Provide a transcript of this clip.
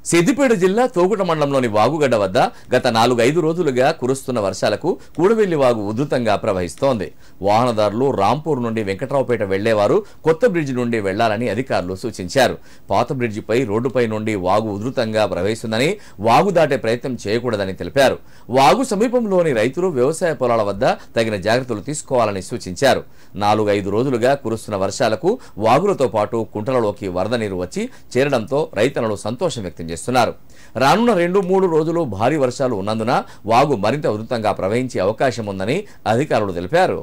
సిద్దిపేట జిల్లా తోగుట మండలంలోని వాగుగడ్డ వద్ద గత 4-5 రోజులుగా కురుస్తున్న వర్షాలకు కూడవెల్లి వాగు ఉధృతంగా ప్రవహిస్తోంది. వాహనదారులు రాంపూర్ నుండి వెంకట్రావుపేట వెళ్లేవారు కొత్త బ్రిడ్జి నుండి వెళ్లాలని అధికారులు సూచించారు. పాత బ్రిడ్జిపై రోడ్డుపై నుండి వాగు ఉధృతంగా ప్రవహిస్తుందని, వాగు దాటే ప్రయత్నం చేయకూడదని తెలిపారు. వాగు సమీపంలోని రైతులు వ్యవసాయ పొలాల వద్ద తగిన జాగ్రత్తలు తీసుకోవాలని సూచించారు. 4-5 రోజులుగా కురుస్తున్న వర్షాలకు వాగులతో పాటు కుంటలలోకి వరద నీరు వచ్చి చేరడంతో రైతన్నలు సంతోషం వ్యక్తం చేస్తున్నారు. రానున్న 2-3 రోజులు భారీ వర్షాలు ఉన్నందున వాగు మరింత ఉధృతంగా ప్రవహించే అవకాశం ఉందని అధికారులు తెలిపారు.